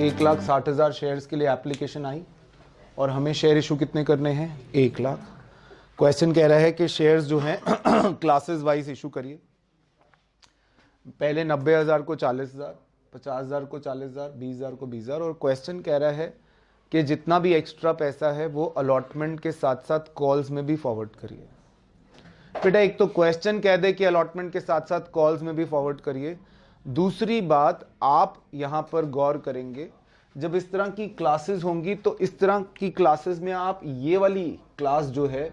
1,60,000 shares के लिए application आई और हमें शेयर इशू कितने करने हैं? 1 लाख। क्वेश्चन कह रहा है कि शेयर्स जो हैं क्लासेस वाइज इशू करिए। पहले 90,000 को 40,000, 50,000 को 40,000, 20,000 को 20,000। और क्वेश्चन कह रहा है कि जितना भी एक्स्ट्रा पैसा है वो अलॉटमेंट के साथ साथ कॉल्स में भी फॉरवर्ड करिए। बेटा एक तो क्वेश्चन कह दे कि अलॉटमेंट के साथ साथ कॉल्स में भी फॉरवर्ड करिए, दूसरी बात आप यहां पर गौर करेंगे जब इस तरह की क्लासेस होंगी तो इस तरह की क्लासेस में आप ये वाली क्लास जो है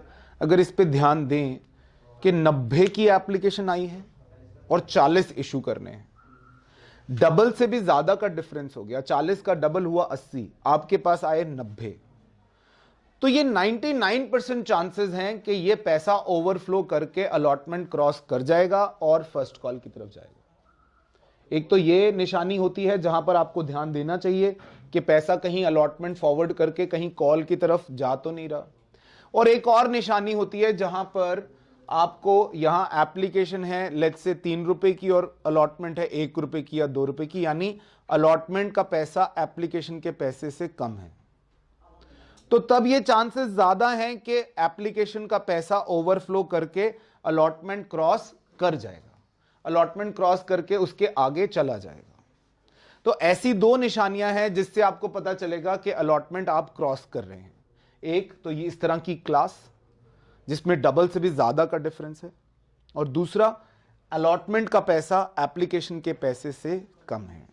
अगर इस पे ध्यान दें कि 90 की एप्लीकेशन आई है और 40 इशू करने हैं, डबल से भी ज्यादा का डिफरेंस हो गया। 40 का डबल हुआ 80, आपके पास आए 90, तो ये 99% चांसेस हैं कि ये पैसा ओवरफ्लो करके अलॉटमेंट क्रॉस कर जाएगा और फर्स्ट कॉल की तरफ जाएगा। एक तो ये निशानी होती है जहां पर आपको ध्यान देना चाहिए कि पैसा कहीं अलॉटमेंट फॉरवर्ड करके कहीं कॉल की तरफ जा तो नहीं रहा, और एक और निशानी होती है जहां पर आपको यहां एप्लीकेशन है लेट्स से 3 रुपए की और अलॉटमेंट है 1 रुपए की या 2 रुपए की, यानी अलॉटमेंट का पैसा एप्लीकेशन के पैसे से कम है, तो तब ये चांसेस ज्यादा हैं कि एप्लीकेशन का पैसा ओवरफ्लो करके अलॉटमेंट क्रॉस कर जाएगा, अलॉटमेंट क्रॉस करके उसके आगे चला जाएगा। तो ऐसी दो निशानियां हैं जिससे आपको पता चलेगा कि अलॉटमेंट आप क्रॉस कर रहे हैं। एक तो ये इस तरह की क्लास जिसमें डबल से भी ज्यादा का डिफरेंस है, और दूसरा अलॉटमेंट का पैसा एप्लीकेशन के पैसे से कम है।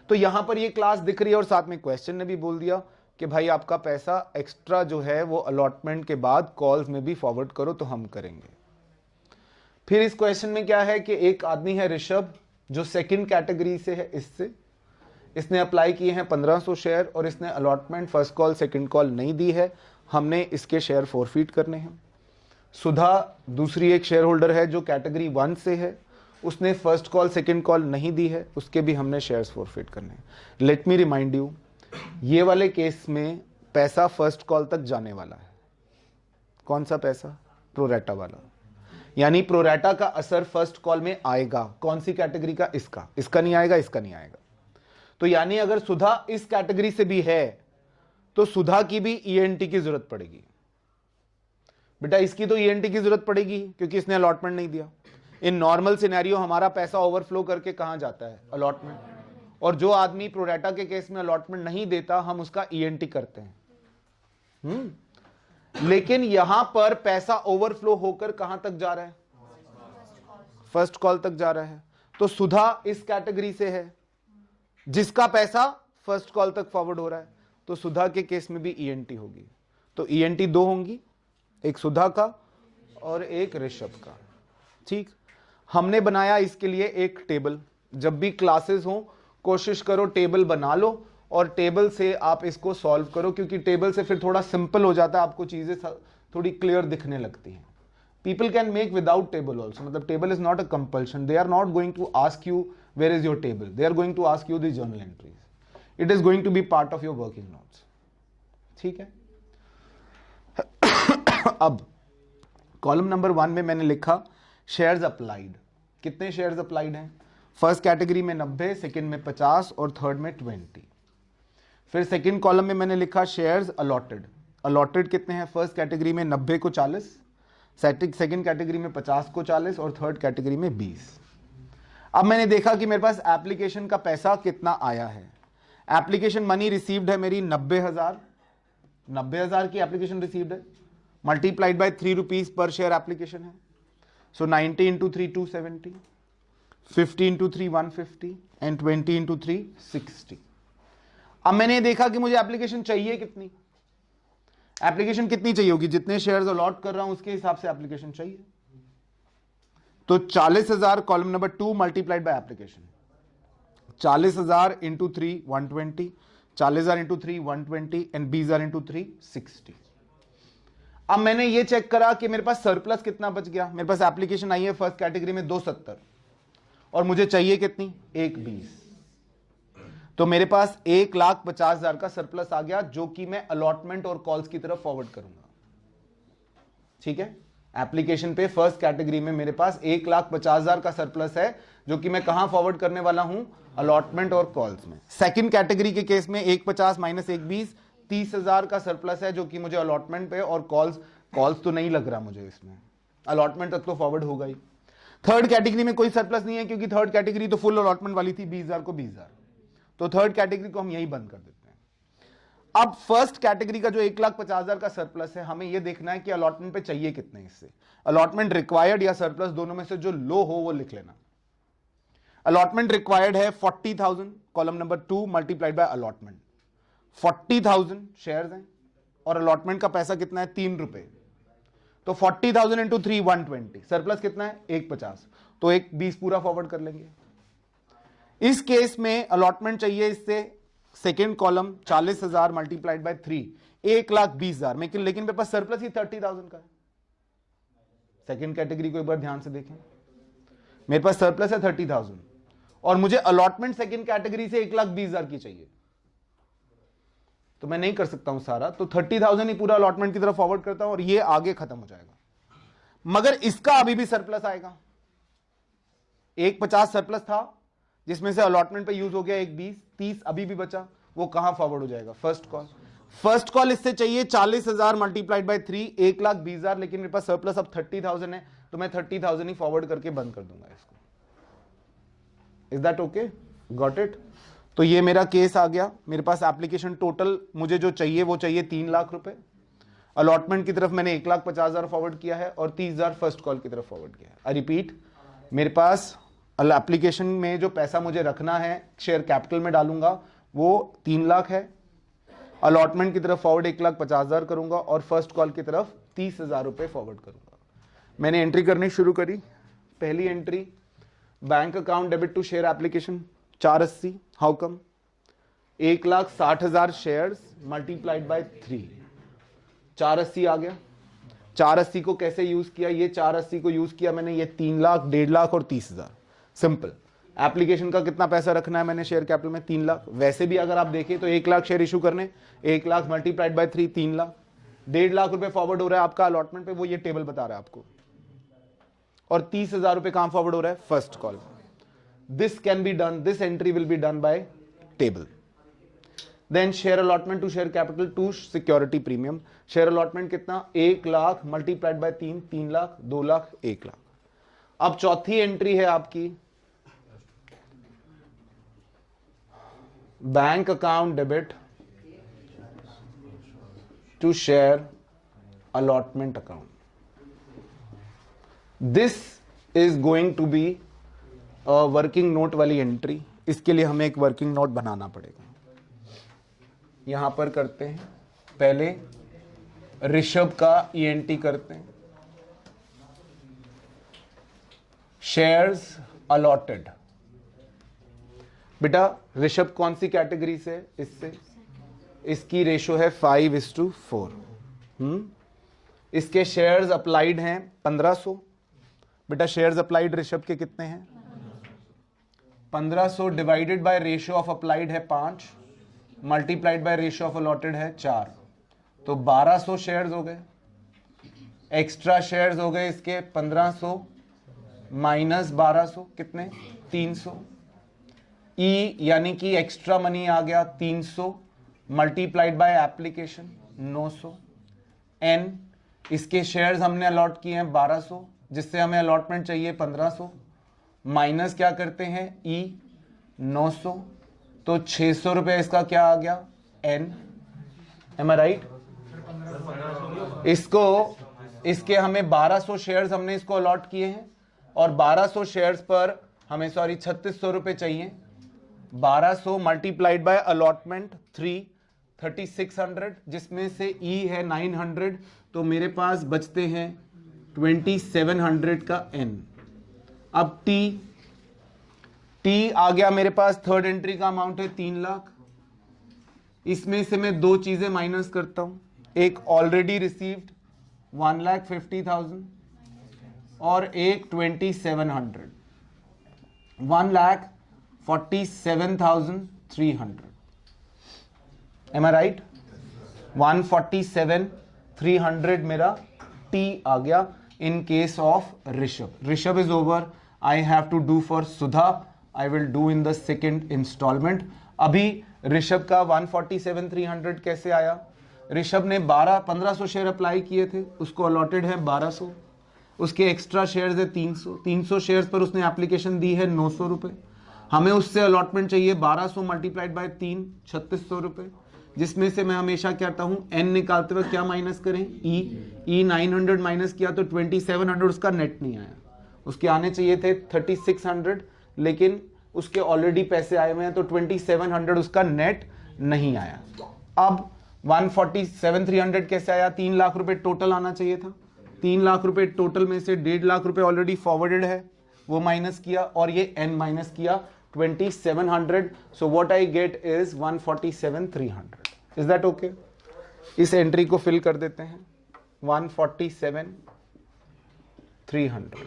तो यहां पर ये क्लास दिख रही है और साथ में क्वेश्चन ने भी बोल दिया कि भाई आपका पैसा एक्स्ट्रा जो है वो अलॉटमेंट के बाद कॉल्स में भी फॉरवर्ड करो, तो हम करेंगे। फिर इस क्वेश्चन में क्या है कि एक आदमी है ऋषभ जो सेकंड कैटेगरी से है, इसने अप्लाई किए हैं 1500 शेयर और इसने allotment first call second call नहीं दी है, हमने इसके शेयर फॉरफीट करने हैं। सुधा दूसरी एक शेयर होल्डर है जो कैटेगरी 1 से है, उसने फर्स्ट कॉल सेकंड कॉल नहीं दी है, उसके भी हमने शेयर्स फॉरफीट करने हैं। लेट मी रिमाइंड यू, ये वाले केस में पैसा फर्स्ट कॉल तक जाने वाला है। कौन सा पैसा? प्रोरेटा वाला, यानी प्रोरेटा का असर फर्स्ट कॉल में आएगा। कौन सी कैटेगरी का? इसका नहीं आएगा, इसका नहीं आएगा। तो यानी अगर सुधा इस कैटेगरी से भी है तो सुधा की भी ईएनटी की जरूरत पड़ेगी। बेटा इसकी तो ईएनटी की जरूरत पड़ेगी क्योंकि इसने अलॉटमेंट नहीं दिया। इन नॉर्मल सिनेरियो हमारा पैसा ओवरफ्लो करके कहां जाता है? अलॉटमेंट। और जो आदमी प्रोरेटा के केस में अलॉटमेंट नहीं देता हम उसका ईएनटी करते हैं। लेकिन यहां पर पैसा ओवरफ्लो होकर कहां तक जा रहा है? फर्स्ट कॉल तक जा रहा है। तो सुधा इस कैटेगरी से है जिसका पैसा फर्स्ट कॉल तक फॉरवर्ड हो रहा है, तो सुधा के केस में भी ईएनटी होगी। तो ईएनटी 2 होंगी, एक सुधा का और एक ऋषभ का। ठीक, हमने बनाया इसके लिए एक टेबल। जब भी क्लासेस हो कोशिश करो टेबल बना लो और टेबल से आप इसको सॉल्व करो, क्योंकि टेबल से फिर थोड़ा सिंपल हो जाता है, आपको चीजें थोड़ी क्लियर दिखने लगती हैं। People can make without table also, मतलब table is not a compulsion. They are not going to ask you where is your table, they are going to ask you the journal entries. It is going to be part of your working notes. ठीक है। अब column number 1 में मैंने लिखा shares applied. कितने shares applied हैं? First category में 90, second में 50 और थर्ड में 20। फिर सेकंड कॉलम में मैंने लिखा शेयर्स अलॉटेड। अलॉटेड कितने हैं? फर्स्ट कैटेगरी में 90 को 40, सेकंड कैटेगरी में 50 को 40 और थर्ड कैटेगरी में 20। अब मैंने देखा कि मेरे पास एप्लीकेशन का पैसा कितना आया है। एप्लीकेशन मनी रिसीव्ड है मेरी 90,000, 90,000 की एप्लीकेशन रिसीव्ड है, multiplied by 3 rupees per share application है। सो 90 इंटू 3 270, 50 इंटू 3 150 एंड 20 इंटू 3 60। अब मैंने देखा कि मुझे एप्लीकेशन चाहिए कितनी, एप्लीकेशन कितनी चाहिए होगी? जितने शेयर्स अलॉट कर रहा हूं उसके हिसाब से एप्लीकेशन चाहिए। तो 40,000 column number 2 multiplied by application, 40,000 into 3 120, 40,000 into 3 120 and 20,000 into 3 60। अब मैंने ये चेक करा कि मेरे पास सरप्लस कितना बच गया। मेरे पास एप्लीकेशन आई है फर्स्ट कैटेगरी में 270 और मुझे चाहिए कितनी? 120। तो मेरे पास 1,50,000 का सरप्लस आ गया जो कि मैं अलॉटमेंट और कॉल्स की तरफ फॉरवर्ड करूंगा। ठीक है। एप्लीकेशन पे फर्स्ट कैटेगरी में मेरे पास 1,50,000 का सरप्लस है, जो कि मैं कहां फॉरवर्ड करने वाला हूं, अलॉटमेंट और कॉल्स में। सेकंड कैटेगरी के केस में 1,50 माइनस 1,20 30,000 का सरप्लस है, जो कि मुझे अलॉटमेंट पे और कॉल्स तो नहीं लग रहा मुझे इसमें, अलॉटमेंट तक तो फॉरवर्ड होगा ही। थर्ड कैटेगरी में कोई सरप्लस नहीं है, क्योंकि थर्ड कैटेगरी तो फुल अलॉटमेंट वाली थी, 20,000 को 20,000, तो थर्ड कैटेगरी को हम यही बंद कर देते हैं। अब फर्स्ट कैटेगरी का जो 1,50,000 का सरप्लस है, हमें यह देखना है कि अलॉटमेंट पे चाहिए कितने इससे। अलॉटमेंट रिक्वायर्ड या सरप्लस, दोनों में से जो लो हो वो लिख लेना। अलॉटमेंट रिक्वायर्ड है 40,000, column number 2 multiplied by allotment. 40,000 shares हैं और अलॉटमेंट का पैसा कितना है, 3 रुपए, तो 40,000 इंटू 3 120, सरप्लस कितना है 1,50, तो 1,20 पूरा फॉरवर्ड कर लेंगे। इस केस में अलॉटमेंट चाहिए इससे, सेकेंड कॉलम 40,000 मल्टीप्लाइड बाय 3 1,20,000, लेकिन मेरे पास सरप्लस ही 30,000 का है। सेकेंड कैटेगरी को एक बार ध्यान से देखें, मेरे पास सरप्लस है 30,000 और मुझे अलॉटमेंट सेकेंड कैटेगरी से 1,20,000 की चाहिए, तो मैं नहीं कर सकता हूं सारा, तो 30,000 ही पूरा अलॉटमेंट की तरफ फॉरवर्ड करता हूं और ये आगे खत्म हो जाएगा। मगर इसका अभी भी सरप्लस आएगा, 1,50 सरप्लस था, जिसमें से अलॉटमेंट पे यूज हो गया 1,20, 30 अभी भी बचा, वो कहां फॉरवर्ड हो जाएगा, फर्स्ट कॉल। फर्स्ट कॉल इससे चाहिए 40,000 मल्टीप्लाइड बाय 3 1,20,000, लेकिन मेरे पास सरप्लस अब 30,000 है, तो मैं 30,000 ही फॉरवर्ड करके बंद कर दूंगा इसको। Is that okay, got it? तो ये मेरा केस आ गया। मेरे पास एप्लीकेशन टोटल मुझे जो चाहिए वो चाहिए 3 लाख रुपए, अलॉटमेंट की तरफ मैंने 1,50,000 फॉरवर्ड किया है और 30,000 फर्स्ट कॉल की तरफ फॉरवर्ड किया है। आई रिपीट, मेरे पास एप्लीकेशन में जो पैसा मुझे रखना है शेयर कैपिटल में डालूंगा वो 3 लाख है, अलॉटमेंट की तरफ फॉरवर्ड 1,50,000 करूंगा और फर्स्ट कॉल की तरफ 30,000 रुपए फॉरवर्ड करूंगा। मैंने एंट्री करनी शुरू करी। पहली entry, bank account debit to share application 480, how come, 1,60,000 shares multiplied by 3, 480 आ गया। 480 को कैसे यूज किया, ये 480 को यूज किया मैंने, ये 3 लाख, 1.5 लाख और 30,000। सिंपल। एप्लीकेशन का कितना पैसा रखना है मैंने शेयर कैपिटल में, 3 लाख। वैसे भी अगर आप देखें तो 1 लाख शेयर इशू करने, 1 लाख मल्टीप्लाइड बाय 3 3 लाख, 1.5 लाख रुपए फॉरवर्ड हो रहा है आपका अलॉटमेंट पे, वो ये टेबल बता रहा है आपको, और 30,000 रुपए कहां फॉरवर्ड हो रहा है, first call. This can be done, this entry will be done by table. Then share allotment to share capital to security premium, share allotment कितना, 1 लाख मल्टीप्लाइड बाय 3 3 लाख, 2 लाख, 1 लाख। अब चौथी एंट्री है आपकी bank account debit to share allotment account. This is going to be working note वाली entry. इसके लिए हमें एक वर्किंग नोट बनाना पड़ेगा। यहां पर करते हैं, पहले ऋषभ का ईएनटी करते हैं, शेयर्स अलॉटेड। बेटा ऋषभ कौन सी कैटेगरी से, इससे, इसकी रेशो है 5:4। इसके शेयर्स अप्लाइड हैं 1500। बेटा शेयर्स अप्लाइड ऋषभ के कितने हैं, 1500 divided by ratio of applied है 5, multiplied by ratio of allotted है 4, तो 1200 शेयर्स हो गए। एक्स्ट्रा शेयर्स हो गए इसके 1500 माइनस 1200 कितने, 300। ई यानी कि एक्स्ट्रा मनी आ गया 300 मल्टीप्लाइड बाय एप्लीकेशन 900। एन, इसके शेयर्स हमने अलॉट किए हैं 1200, जिससे हमें अलॉटमेंट चाहिए 1500, माइनस क्या करते हैं ई 900, तो 600 रुपए इसका क्या आ गया, एन। M I right? इसको, इसके हमें 1200 शेयर्स हमने इसको अलॉट किए हैं और 1200 शेयर्स पर हमें 3600 रुपए चाहिए। 1200 मल्टीप्लाइड बाय अलॉटमेंट 3600, जिसमें से ई है 900, तो मेरे पास बचते हैं 2700 का एन। अब टी आ गया मेरे पास, थर्ड एंट्री का अमाउंट है 3 लाख। इसमें से मैं दो चीजें माइनस करता हूं, एक ऑलरेडी रिसीव्ड 1,50,000 और एक 2700, 1,47,300। M I right? 147,300 मेरा टी आ गया। in case of Rishabh is over. I have to do for Sudha. I will do in the second installment. अभी ऋषभ का 147,300 कैसे आया? ऋषभ ने 1500 शेयर अप्लाई किए थे, उसको अलॉटेड है 1200, उसके एक्स्ट्रा शेयर्स है 300 शेयर्स पर उसने एप्लीकेशन दी है 900 रुपए। हमें उससे अलॉटमेंट चाहिए 1200 मल्टीप्लाइड बाय 3, 3600 रुपए, जिसमें से मैं हमेशा कहता हूं एन निकालते वक्त क्या माइनस करें? ई 900 माइनस किया तो 2700 उसका नेट नहीं आया। उसके आने चाहिए थे 3600, लेकिन उसके ऑलरेडी पैसे आए हुए हैं तो 2700 उसका नेट नहीं आया। अब 147,300 कैसे आया? 3 लाख रुपए टोटल आना चाहिए था। 3 लाख रुपए टोटल में से 1.5 लाख रुपए ऑलरेडी फॉरवर्डेड है, वो माइनस किया, और ये एन माइनस किया 2700। So what I get is 147,300। Is that okay? इस एंट्री को फिल कर देते हैं 147,300।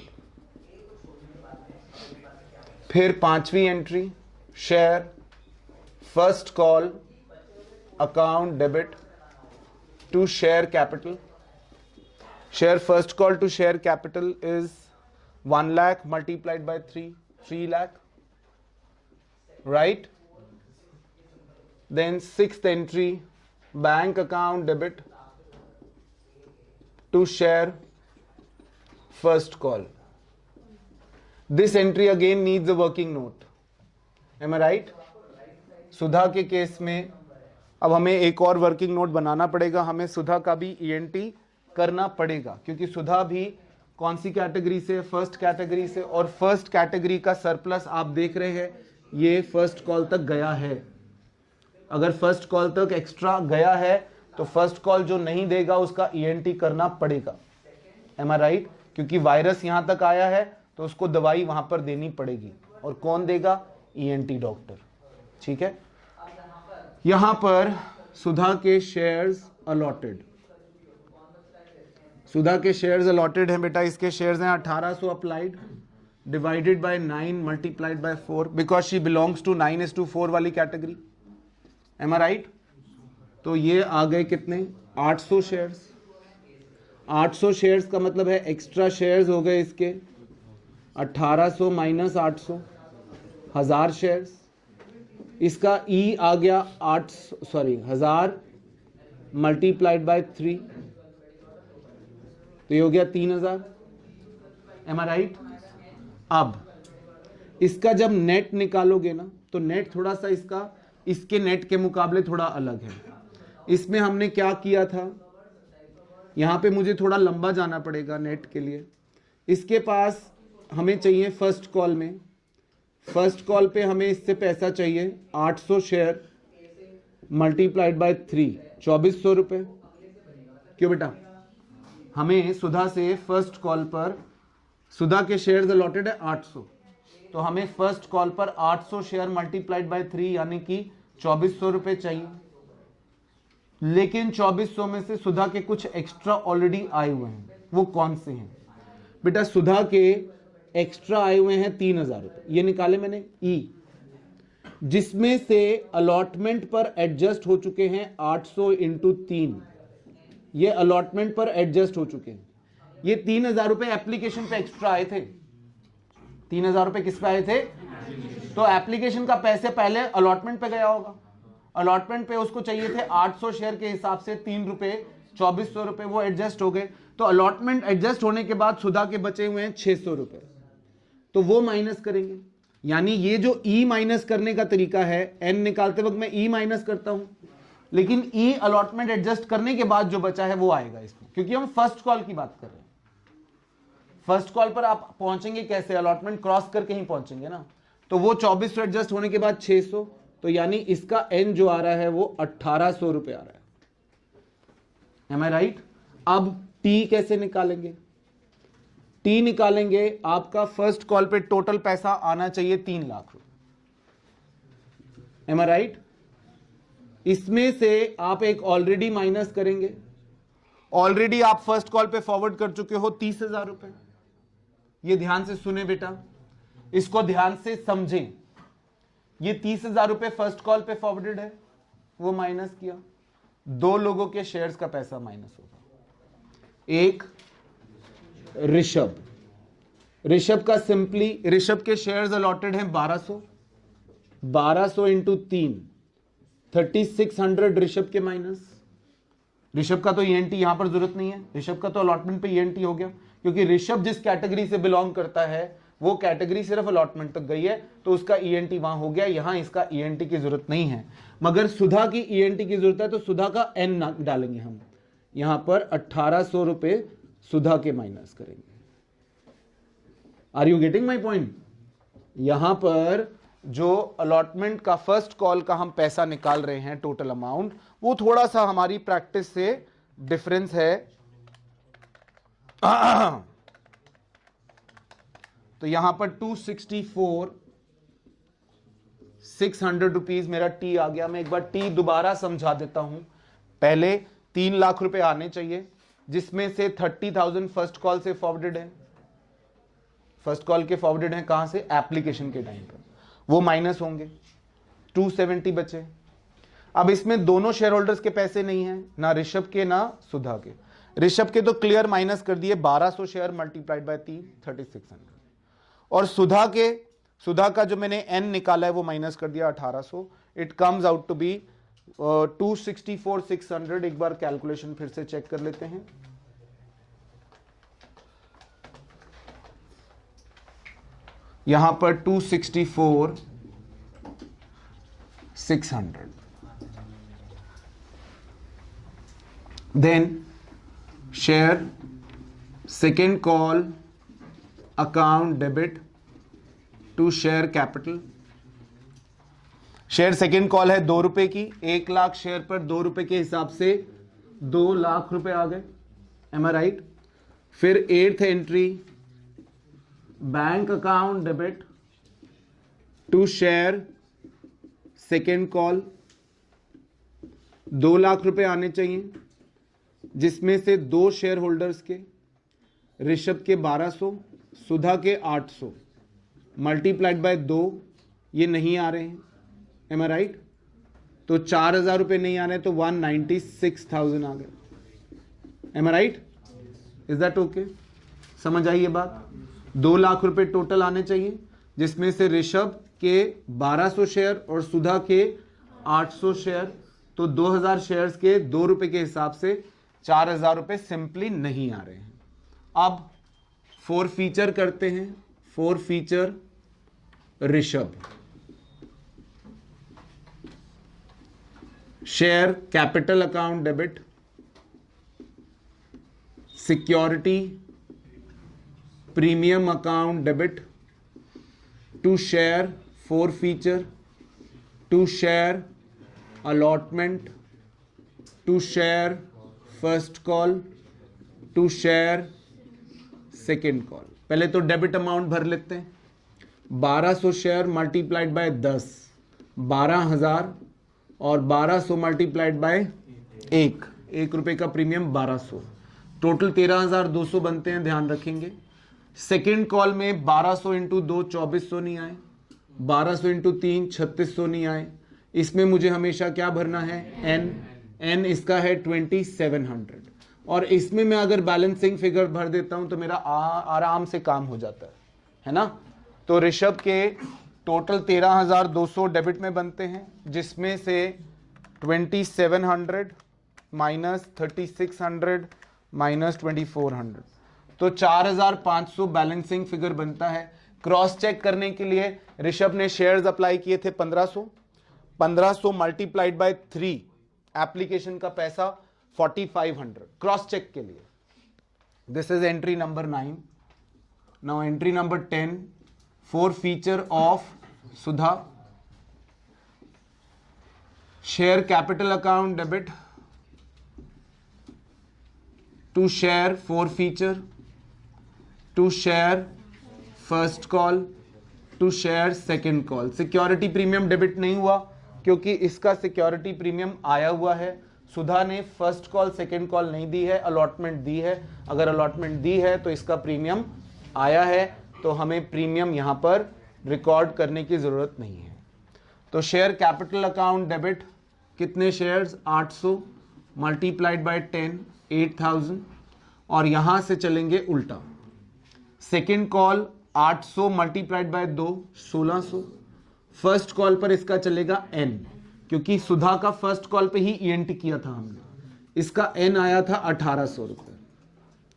फिर पांचवी entry, share first call account debit to share capital. Share first call to share capital is 1 lakh multiplied by 3 lakh, right? Then sixth entry, bank account debit to share first call. This entry again needs a working note. Am I right? सुधा के case में अब हमें एक और working note बनाना पड़ेगा, हमें सुधा का भी ईएनटी करना पड़ेगा, क्योंकि सुधा भी कौन सी कैटेगरी से? फर्स्ट कैटेगरी से, और फर्स्ट कैटेगरी का सरप्लस आप देख रहे हैं ये फर्स्ट कॉल तक गया है। अगर फर्स्ट कॉल तक एक्स्ट्रा गया है तो फर्स्ट कॉल जो नहीं देगा उसका ईएनटी करना पड़ेगा। M I right? क्योंकि वायरस यहां तक आया है तो उसको दवाई वहां पर देनी पड़ेगी, और कौन देगा? ENT doctor. ठीक है, यहां पर सुधा के शेयर्स अलॉटेड, सुधा के शेयर्स अलॉटेड हैं बेटा, इसके शेयर्स हैं 1800 applied divided by 9 multiplied by 4, because she belongs to 9:4 वाली कैटेगरी। M I right? तो ये आ गए कितने? 800 शेयर्स। 800 शेयर्स का मतलब है एक्स्ट्रा शेयर्स हो गए इसके 1800 माइनस 800, 1000 शेयर्स। इसका ई आ गया 1000 मल्टीप्लाइड बाय 3, तो ये हो गया 3000। M I right? अब इसका जब नेट निकालोगे ना तो नेट थोड़ा सा इसका इसके नेट के मुकाबले थोड़ा अलग है। इसमें हमने क्या किया था, यहां पे मुझे थोड़ा लंबा जाना पड़ेगा नेट के लिए। इसके पास हमें चाहिए फर्स्ट कॉल में, फर्स्ट कॉल पे हमें इससे पैसा चाहिए 800 शेयर मल्टीप्लाइड बाय 3, 2400 रुपए। क्यों बेटा? हमें सुधा से फर्स्ट कॉल पर, सुधा के शेयर्स अलॉटेड है 800, तो हमें फर्स्ट कॉल पर 800 शेयर मल्टीप्लाइड बाय 3 यानी कि 2400 रुपए चाहिए। लेकिन 2400 में से सुधा के कुछ एक्स्ट्रा ऑलरेडी आए हुए हैं, वो कौन से हैं बेटा? सुधा के एक्स्ट्रा आए हुए हैं 3000 रुपए, ये निकाले मैंने ई, जिसमें से अलॉटमेंट पर एडजस्ट हो चुके हैं 800 इंटू 3, ये अलॉटमेंट पर एडजस्ट हो चुके हैं। ये 3000 रुपए एप्लीकेशन पे एक्स्ट्रा आए थे। 3000 रुपए किस पे आए थे? तो एप्लीकेशन का पैसे पहले अलॉटमेंट पे गया होगा, अलॉटमेंट पे उसको चाहिए थे 800 शेयर के हिसाब से 3 रुपए, 2400 रुपए, वो एडजस्ट हो गए। तो अलॉटमेंट एडजस्ट होने के बाद सुधा के बचे हुए हैं 600 रुपए, तो वो माइनस करेंगे। यानी ये जो ई माइनस करने का तरीका है, एन निकालते वक्त मैं ई माइनस करता हूं, लेकिन ई अलॉटमेंट एडजस्ट करने के बाद जो बचा है वो आएगा इसमें, क्योंकि हम फर्स्ट कॉल की बात कर रहे हैं। फर्स्ट कॉल पर आप पहुंचेंगे कैसे? अलॉटमेंट क्रॉस करके ही पहुंचेंगे ना। तो वो 2400 एडजस्ट होने के बाद 600, तो यानी इसका एन जो आ रहा है वो 1800 रुपए आ रहा है। M I right? अब टी कैसे निकालेंगे? टी निकालेंगे, आपका फर्स्ट कॉल पे टोटल पैसा आना चाहिए 3 लाख रुपए। M I right? इसमें से आप एक ऑलरेडी माइनस करेंगे। ऑलरेडी आप फर्स्ट कॉल पे फॉरवर्ड कर चुके हो 30,000 रुपए। ये ध्यान से सुने बेटा, इसको ध्यान से समझें। ये 30,000 रुपए फर्स्ट कॉल पे फॉरवर्डेड है, वो माइनस किया, 2 लोगों के शेयर्स का पैसा माइनस होगा। एक ऋषभ, ऋषभ का सिंपली, ऋषभ के शेयर्स अलॉटेड हैं 1200, 1200 इंटू 3, 3600 ऋषभ के माइनस। ऋषभ का तो ईएनटी यहां पर जरूरत नहीं है, ऋषभ का तो अलॉटमेंट पे ईएनटी हो गया, क्योंकि ऋषभ जिस कैटेगरी से बिलोंग करता है वो कैटेगरी सिर्फ अलॉटमेंट तक गई है, तो उसका ईएनटी वहां हो गया, यहां इसका ईएनटी की जरूरत नहीं है। मगर सुधा की ईएनटी की जरूरत है, तो सुधा का एन डालेंगे हम यहां पर, 1800 रुपए सुधा के माइनस करेंगे। Are you getting my point? यहां पर जो अलॉटमेंट का फर्स्ट कॉल का हम पैसा निकाल रहे हैं टोटल अमाउंट, वो थोड़ा सा हमारी प्रैक्टिस से डिफरेंस है। तो यहां पर 264,600 रुपीज मेरा टी आ गया। मैं एक बार टी दोबारा समझा देता हूं। पहले 3 लाख रुपए आने चाहिए, जिसमें से 30,000 फर्स्ट कॉल से फॉरवर्डेड है। फर्स्ट कॉल के फॉरवर्डेड हैं कहां से? एप्लीकेशन के टाइम पर, वो माइनस होंगे, 270 बचे। अब इसमें दोनों शेयर होल्डर्स के पैसे नहीं हैं, ना ऋषभ के ना सुधा के। ऋषभ के तो क्लियर माइनस कर दिए, 1200 शेयर मल्टीप्लाइड बाय 3, 3600। और सुधा के, सुधा का जो मैंने एन निकाला है वो माइनस कर दिया 1800। It comes out to be 264,600। एक बार कैलकुलेशन फिर से चेक कर लेते हैं। यहां पर 264,600, then share second call account debit to share capital. Share second call है 2 रुपए की, 1 लाख शेयर पर 2 रुपए के हिसाब से 2 लाख रुपए आ गए, एम आई राइट? फिर 8th entry bank account debit to share second call, 2 lakh रुपए आने चाहिए, जिसमें से 2 शेयर होल्डर्स के, ऋषभ के 1200, सुधा के 800, मल्टीप्लाइड बाय 2, ये नहीं आ रहे हैं, एम आई राइट? तो 4,000 रुपए नहीं आ रहे, तो 196,000 आ गए, am I right? Is that okay? समझ आई ये बात? 2 लाख रुपए टोटल आने चाहिए, जिसमें से ऋषभ के 1200 शेयर और सुधा के 800 शेयर, तो 2000 शेयर्स के 2 रुपए के हिसाब से 4,000 रुपए सिंपली नहीं आ रहे हैं। अब 4 फीचर करते हैं। 4 feature Rishabh, share capital account debit, security premium account debit to share 4 feature, to share allotment, to share first call, to share second call. पहले तो डेबिट अमाउंट भर लेते हैं। 1200 शेयर मल्टीप्लाइड बाय 10, 12,000, और 1200 मल्टीप्लाइड बाय 1 रुपए का प्रीमियम 1200, टोटल 13,200 बनते हैं, ध्यान रखेंगे। सेकेंड कॉल में 1200 इंटू 2 2400 नहीं आए, 1200 इंटू 3 3600 नहीं आए। इसमें मुझे हमेशा क्या भरना है? एन इसका है 2700, और इसमें मैं अगर बैलेंसिंग फिगर भर देता हूं तो मेरा आराम से काम हो जाता है ना? तो ऋषभ के टोटल 13,200 डेबिट में बनते हैं, जिसमें से 2700 माइनस 3600 माइनस 2400, तो 4,500 बैलेंसिंग फिगर बनता है। क्रॉस चेक करने के लिए ऋषभ ने शेयर्स अप्लाई किए थे 1500 मल्टीप्लाइड बाय 3, एप्लीकेशन का पैसा 4,500, क्रॉस चेक के लिए। This is entry number 9। Now entry number 10, 4 feature of Sudha, share capital account debit to share 4 feature, to share first call, to share second call. Security premium debit नहीं हुआ क्योंकि इसका security premium आया हुआ है। सुधा ने फर्स्ट कॉल सेकेंड कॉल नहीं दी है, अलॉटमेंट दी है। अगर अलॉटमेंट दी है तो इसका प्रीमियम आया है, तो हमें प्रीमियम यहां पर रिकॉर्ड करने की जरूरत नहीं है। तो शेयर कैपिटल अकाउंट डेबिट, कितने शेयर्स? 800 मल्टीप्लाइड बाय 10, 8,000, और यहां से चलेंगे उल्टा। Second call 800 multiplied by 2 1600। First call पर इसका चलेगा n, क्योंकि सुधा का फर्स्ट कॉल पे ही ईएनटी किया था हमने, इसका n आया था 1800 रुपए।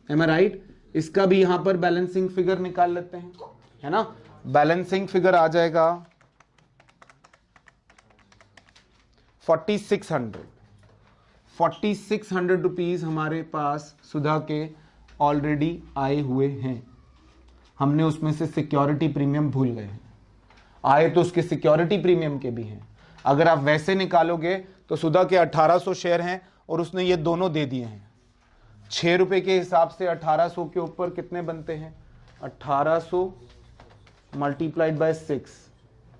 M I right? इसका भी यहां पर बैलेंसिंग फिगर निकाल लेते हैं, है ना। बैलेंसिंग फिगर आ जाएगा 4600 रुपीज हमारे पास सुधा के ऑलरेडी आए हुए हैं। हमने उसमें से सिक्योरिटी प्रीमियम भूल गए हैं, आए तो उसके सिक्योरिटी प्रीमियम के भी हैं। अगर आप वैसे निकालोगे तो सुधा के 1800 शेयर हैं और उसने ये दोनों दे दिए हैं। 6 रुपए के हिसाब से 1800 के ऊपर कितने बनते हैं? 1800 मल्टीप्लाइड बाय 6,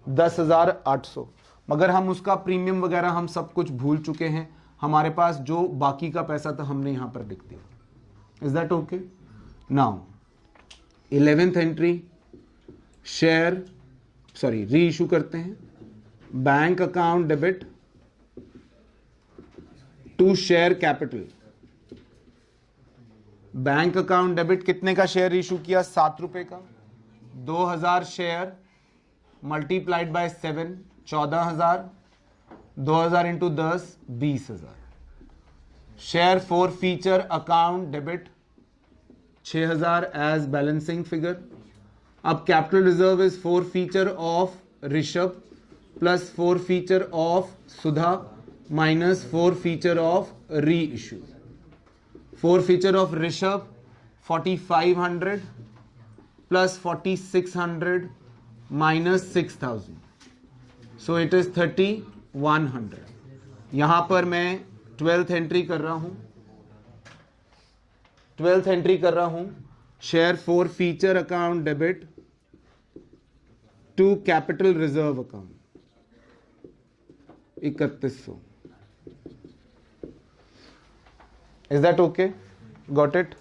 10,800। मगर हम उसका प्रीमियम वगैरह हम सब कुछ भूल चुके हैं। हमारे पास जो बाकी का पैसा था हमने यहां पर लिख दिया। Is that okay? Now 11th entry, share reissue करते हैं। Bank account debit to share capital. Bank account debit कितने का शेयर इशू किया? 7 रुपए का। 2000 share multiplied by 7 14,000, 2000 into 10 20,000। Share forfeiture account debit 6,000 as balancing figure. अब capital reserve is forfeiture of Rishabh plus forfeiture of Sudha minus forfeiture of री issue. For feature of Rishabh 4500 plus 4600 minus 6000, so it is 3100। यहां पर मैं 12th entry कर रहा हूं। 12th entry कर रहा हूं, share forfeiture account debit to capital reserve account 3100। Is that okay? Got it?